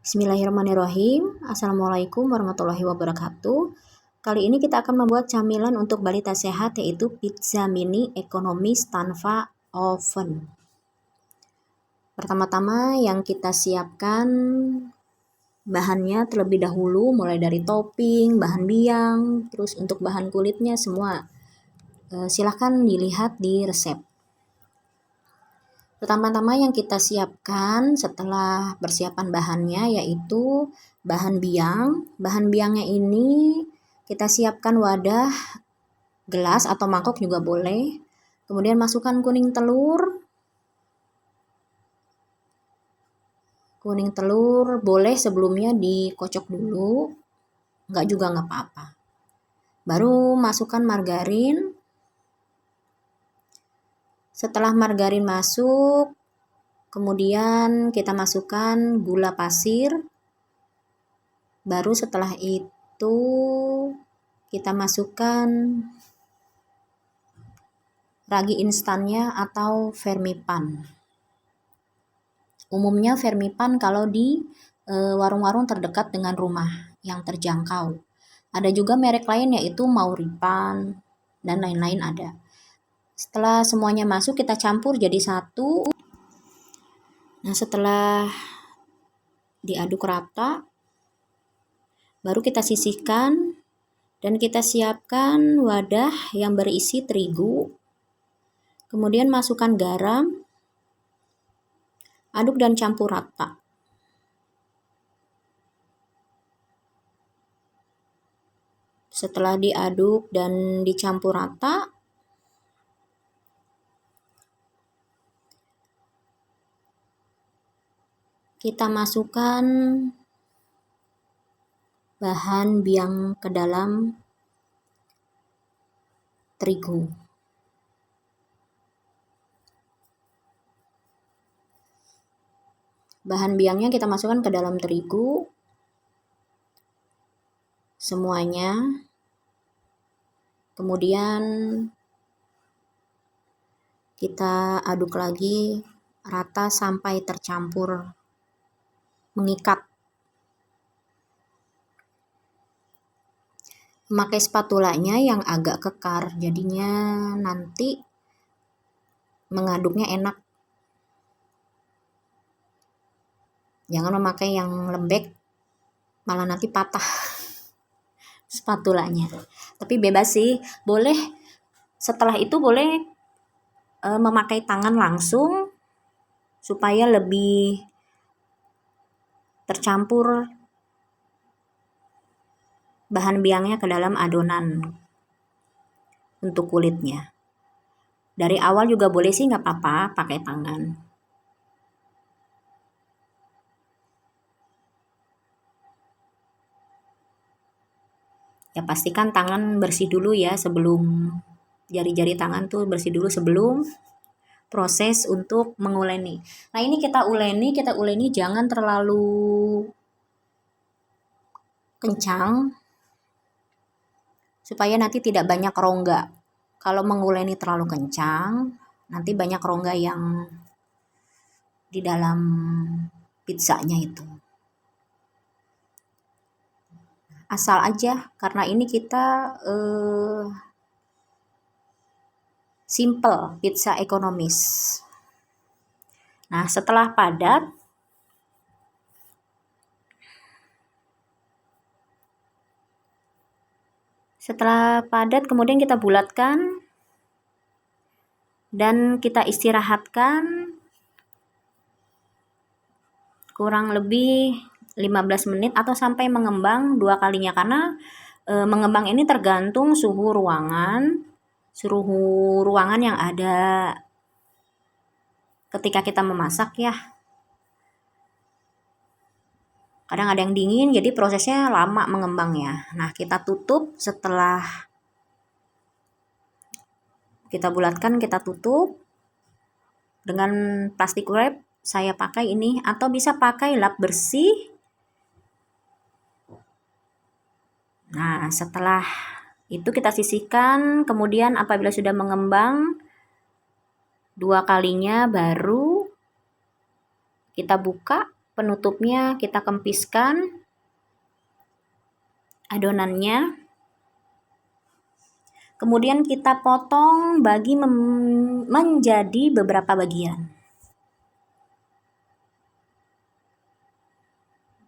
Bismillahirrahmanirrahim. Assalamualaikum warahmatullahi wabarakatuh. Kali ini kita akan membuat camilan untuk balita sehat, yaitu pizza mini ekonomis tanpa oven. Pertama-tama yang kita siapkan bahannya terlebih dahulu, mulai dari topping, bahan biang, terus untuk bahan kulitnya semua. Silahkan dilihat di resep. Pertama-tama yang kita siapkan setelah persiapan bahannya yaitu bahan biang. Bahan biangnya ini kita siapkan wadah, gelas atau mangkok juga boleh. Kemudian masukkan kuning telur. Kuning telur boleh sebelumnya dikocok dulu, enggak juga enggak apa-apa. Baru masukkan margarin. Setelah margarin masuk, kemudian kita masukkan gula pasir. Baru setelah itu kita masukkan ragi instannya atau Fermipan. Umumnya Fermipan kalau di warung-warung terdekat dengan rumah yang terjangkau. Ada juga merek lain yaitu Mauripan dan lain-lain ada. Setelah semuanya masuk kita campur jadi satu. Nah, setelah diaduk rata, baru kita sisihkan dan kita siapkan wadah yang berisi terigu. Kemudian masukkan garam, aduk dan campur rata. Setelah diaduk dan dicampur rata, kita masukkan bahan biang ke dalam terigu. Bahan biangnya kita masukkan ke dalam terigu semuanya. Kemudian kita aduk lagi rata sampai tercampur, mengikat. Memakai spatulanya yang agak kekar, jadinya nanti mengaduknya enak. Jangan memakai yang lembek, malah nanti patah spatulanya. Tapi bebas sih, boleh setelah itu boleh memakai tangan langsung supaya lebih tercampur bahan biangnya ke dalam adonan untuk kulitnya. Dari awal juga boleh sih, nggak apa-apa pakai tangan. Ya pastikan tangan bersih dulu ya, sebelum jari-jari tangan tuh bersih dulu sebelum proses untuk menguleni. Nah, ini kita uleni jangan terlalu kencang supaya nanti tidak banyak rongga. Kalau menguleni terlalu kencang, nanti banyak rongga yang di dalam pizzanya itu. Asal aja, karena ini kita simple pizza ekonomis. Nah, setelah padat, kemudian kita bulatkan dan kita istirahatkan kurang lebih 15 menit atau sampai mengembang 2 kalinya, karena mengembang ini tergantung suhu ruangan yang ada ketika kita memasak ya. Kadang ada yang dingin, jadi prosesnya lama mengembangnya. Nah, kita tutup setelah kita bulatkan, kita tutup dengan plastik wrap. Saya pakai ini, atau bisa pakai lap bersih. Nah, setelah itu kita sisihkan, kemudian apabila sudah mengembang 2 kalinya baru kita buka penutupnya kita kempiskan adonannya. Kemudian kita potong bagi menjadi beberapa bagian.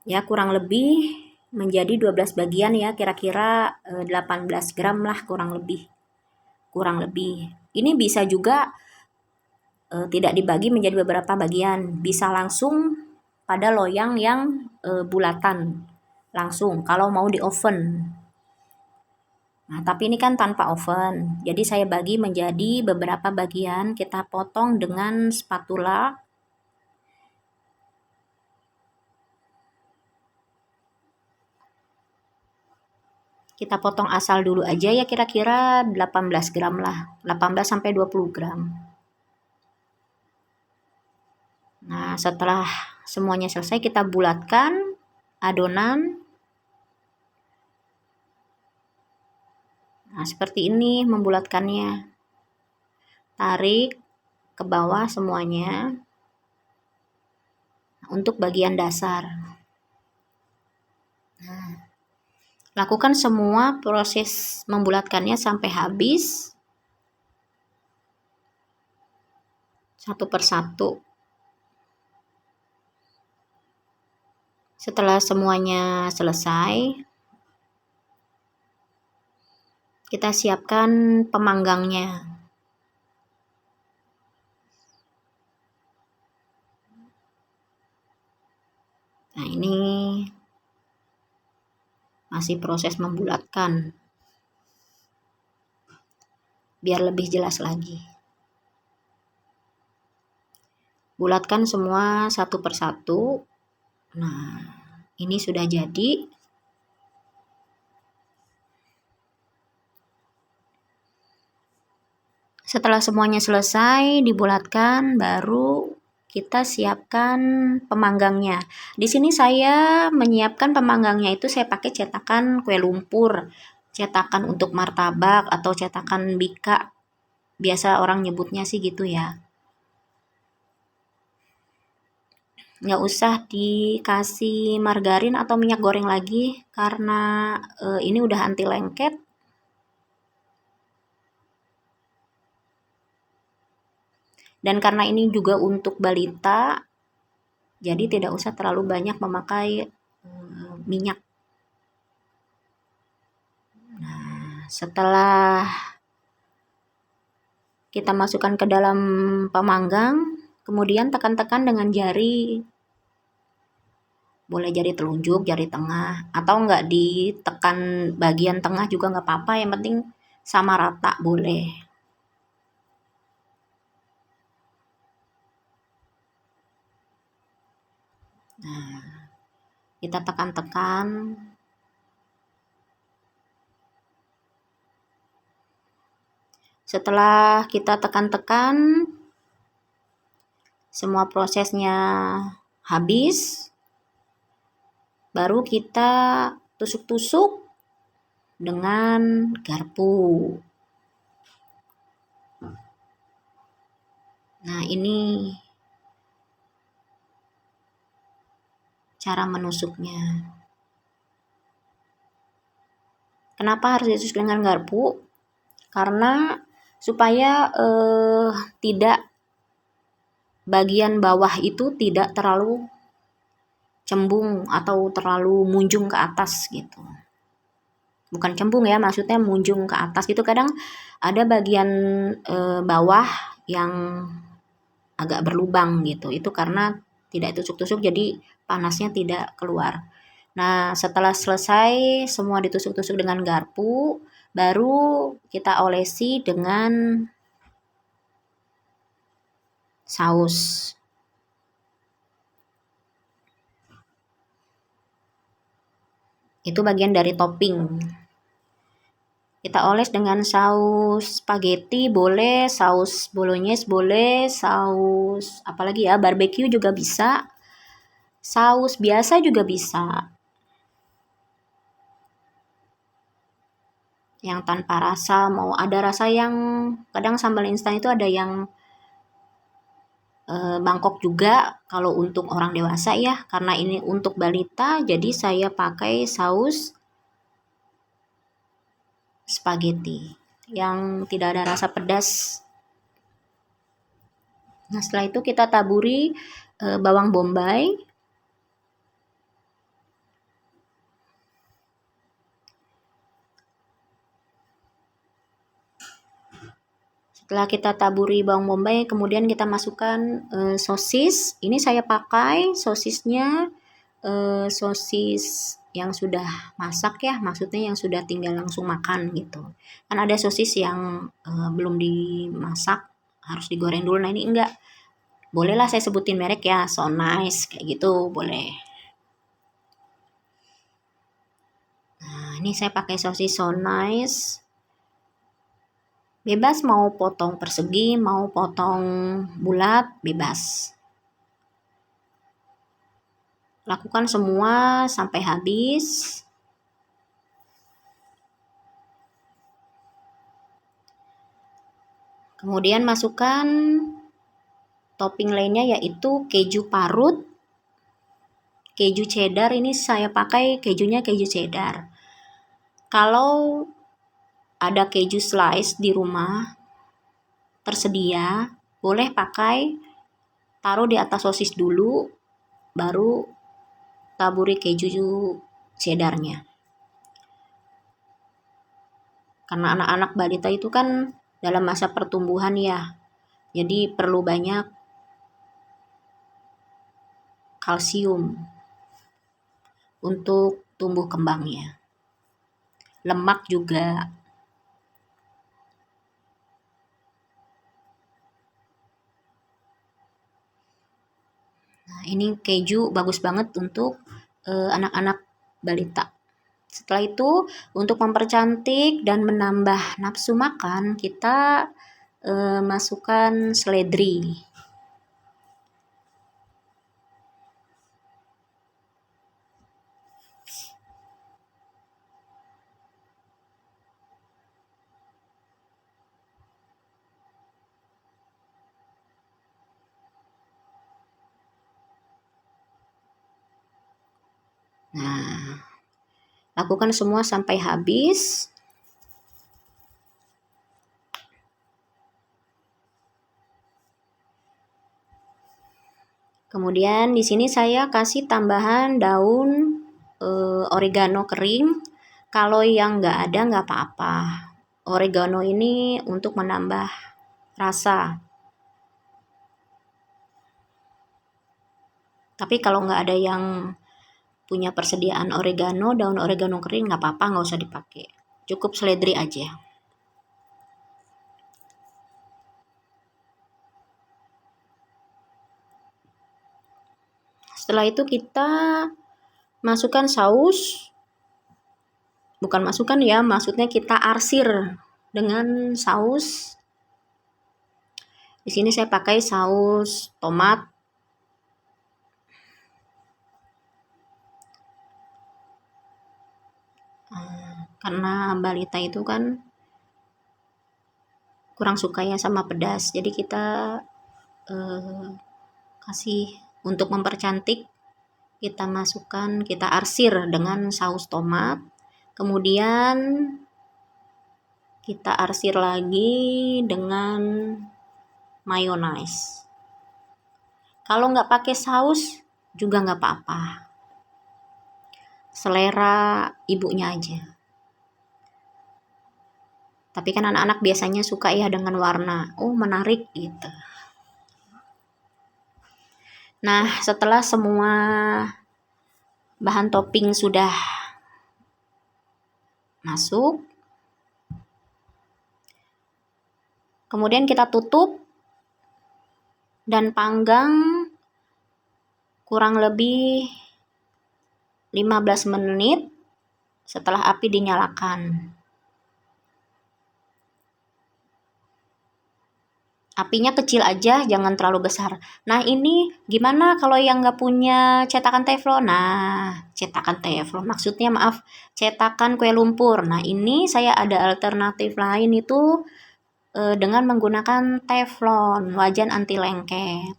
Ya, kurang lebih menjadi 12 bagian ya, kira-kira 18 gram lah kurang lebih. Ini bisa juga tidak dibagi menjadi beberapa bagian, bisa langsung pada loyang yang bulatan langsung kalau mau di oven. Nah, tapi ini kan tanpa oven, jadi saya bagi menjadi beberapa bagian, kita potong dengan spatula. Kita potong asal dulu aja ya, kira-kira 18 gram lah, 18 sampai 20 gram. Nah, setelah semuanya selesai kita bulatkan adonan. Nah, seperti ini membulatkannya. Tarik ke bawah semuanya untuk bagian dasar. Nah, lakukan semua proses membulatkannya sampai habis, satu persatu. Setelah semuanya selesai, kita siapkan pemanggangnya. Nah, ini masih proses membulatkan. Biar lebih jelas lagi. Bulatkan semua satu persatu. Nah, ini sudah jadi. Setelah semuanya selesai dibulatkan, baru kita siapkan pemanggangnya. Di sini saya menyiapkan pemanggangnya itu saya pakai cetakan kue lumpur, cetakan untuk martabak atau cetakan bika. Biasa orang nyebutnya sih gitu ya. Nggak usah dikasih margarin atau minyak goreng lagi karena ini udah anti lengket. Dan karena ini juga untuk balita, jadi tidak usah terlalu banyak memakai minyak. Nah, setelah kita masukkan ke dalam pemanggang, kemudian tekan-tekan dengan jari. Boleh jari telunjuk, jari tengah, atau enggak ditekan bagian tengah juga nggak apa-apa, yang penting sama rata boleh. Nah, kita tekan-tekan. Setelah kita tekan-tekan, semua prosesnya habis, baru kita tusuk-tusuk dengan garpu. Nah, ini cara menusuknya. Kenapa harus ditusuk dengan garpu? Karena supaya tidak bagian bawah itu tidak terlalu cembung atau terlalu munjung ke atas gitu. Bukan cembung ya, maksudnya munjung ke atas gitu. Kadang ada bagian bawah yang agak berlubang gitu. Itu karena tidak tusuk-tusuk jadi panasnya tidak keluar. Nah, setelah selesai semua ditusuk-tusuk dengan garpu, baru kita olesi dengan saus. Itu bagian dari topping. Kita oles dengan saus spaghetti boleh, saus bolognese boleh, saus apalagi ya, barbecue juga bisa. Saus biasa juga bisa. Yang tanpa rasa, mau ada rasa yang kadang sambal instan itu ada yang mangkok juga kalau untuk orang dewasa ya, karena ini untuk balita jadi saya pakai saus spaghetti yang tidak ada rasa pedas. Nah, setelah itu kita taburi bawang bombay. Setelah kita taburi bawang bombay, kemudian kita masukkan sosis. Ini saya pakai sosisnya sosis yang sudah masak ya, maksudnya yang sudah tinggal langsung makan gitu. Kan ada sosis yang belum dimasak, harus digoreng dulu. Nah, ini enggak. Bolehlah saya sebutin merek ya, So Nice kayak gitu, boleh. Nah, ini saya pakai sosis So Nice. Bebas mau potong persegi, mau potong bulat, bebas. Lakukan semua sampai habis. Kemudian masukkan topping lainnya yaitu keju parut, keju cheddar. Ini saya pakai kejunya keju cheddar. Kalau ada keju slice di rumah tersedia, boleh pakai, taruh di atas sosis dulu, baru taburi keju cheddarnya. Karena anak-anak balita itu kan dalam masa pertumbuhan ya, jadi perlu banyak kalsium untuk tumbuh kembangnya. Lemak juga. Nah, ini keju bagus banget untuk anak-anak balita. Setelah itu, untuk mempercantik dan menambah nafsu makan, kita masukkan seledri. Nah, lakukan semua sampai habis. Kemudian di sini saya kasih tambahan daun oregano kering. Kalau yang nggak ada nggak apa-apa. Oregano ini untuk menambah rasa. Tapi kalau nggak ada yang punya persediaan oregano, daun oregano kering nggak apa-apa, nggak usah dipakai. Cukup seledri aja. Setelah itu kita masukkan saus. Bukan masukkan ya, maksudnya kita arsir dengan saus. Di sini saya pakai saus tomat. Karena balita itu kan kurang suka ya sama pedas, jadi kita kasih untuk mempercantik, kita masukkan, kita arsir dengan saus tomat. Kemudian kita arsir lagi dengan mayonnaise. Kalau nggak pakai saus juga nggak apa-apa, selera ibunya aja. Tapi kan anak-anak biasanya suka ya dengan warna, menarik gitu. Nah, setelah semua bahan topping sudah masuk, kemudian kita tutup dan panggang kurang lebih 15 menit setelah api dinyalakan. Apinya kecil aja, jangan terlalu besar. Nah, ini gimana kalau yang nggak punya cetakan teflon? Nah, cetakan teflon, maksudnya maaf, cetakan kue lumpur. Nah, ini saya ada alternatif lain itu dengan menggunakan teflon, wajan anti lengket.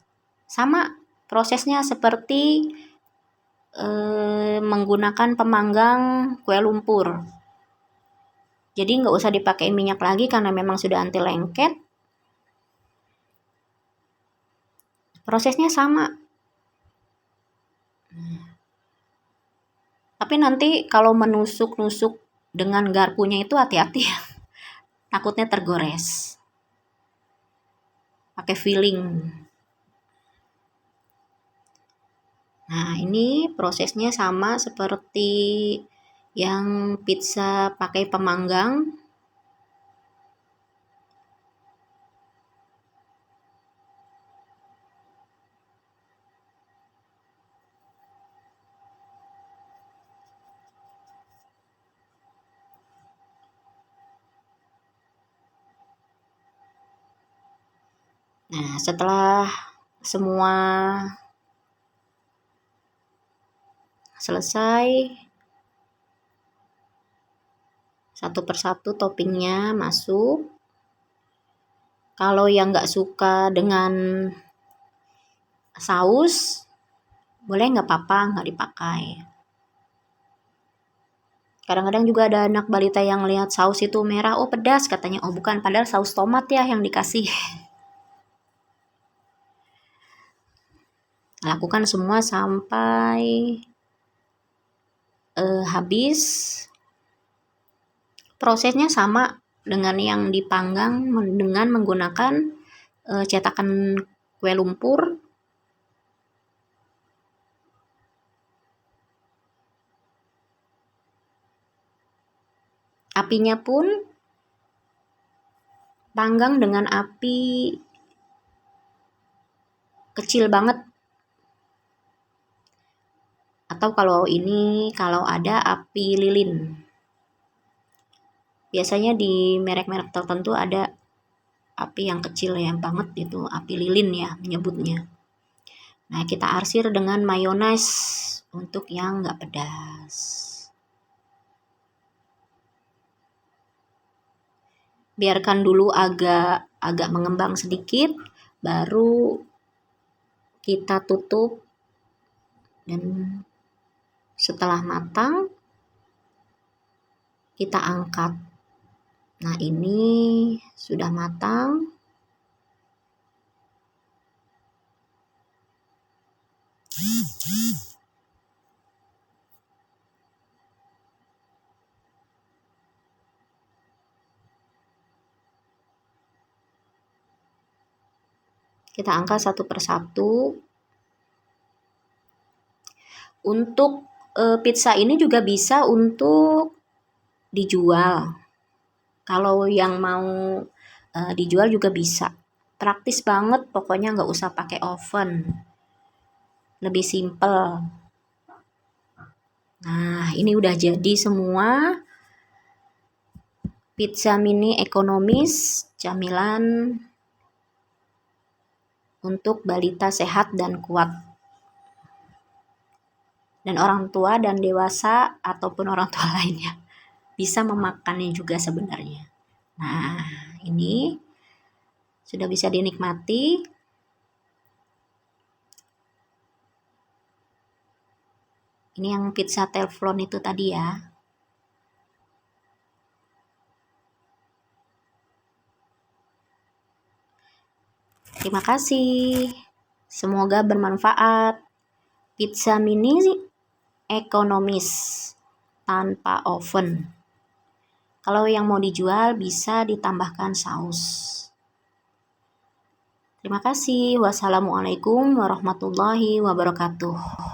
Sama prosesnya seperti menggunakan pemanggang kue lumpur. Jadi nggak usah dipakai minyak lagi karena memang sudah anti lengket. Prosesnya sama. Tapi nanti kalau menusuk-nusuk dengan garpunya itu hati-hati ya. Takutnya tergores. Pakai filling. Nah, ini prosesnya sama seperti yang pizza pakai pemanggang. Nah, setelah semua selesai, satu persatu toppingnya masuk. Kalau yang nggak suka dengan saus, boleh nggak apa-apa, nggak dipakai. Kadang-kadang juga ada anak balita yang lihat saus itu merah, oh pedas katanya, oh bukan, padahal saus tomat ya yang dikasih. Lakukan semua sampai habis. Prosesnya sama dengan yang dipanggang dengan menggunakan cetakan kue lumpur. Apinya pun panggang dengan api kecil banget. Atau kalau ada api lilin. Biasanya di merek-merek tertentu ada api yang kecil ya banget, itu api lilin ya menyebutnya. Nah, kita arsir dengan mayones untuk yang nggak pedas. Biarkan dulu agak mengembang sedikit, baru kita tutup, dan setelah matang kita angkat. Nah, ini sudah matang. Kita angkat satu persatu. Untuk pizza ini juga bisa untuk dijual. Kalau yang mau dijual juga bisa. Praktis banget, pokoknya nggak usah pakai oven. Lebih simple. Nah, ini udah jadi semua. Pizza mini ekonomis, camilan untuk balita sehat dan kuat. Dan orang tua dan dewasa ataupun orang tua lainnya bisa memakannya juga sebenarnya. Nah, ini sudah bisa dinikmati. Ini yang pizza teflon itu tadi ya. Terima kasih. Semoga bermanfaat. Pizza mini ekonomis tanpa oven. Kalau yang mau dijual bisa ditambahkan saus. Terima kasih. Wassalamualaikum warahmatullahi wabarakatuh.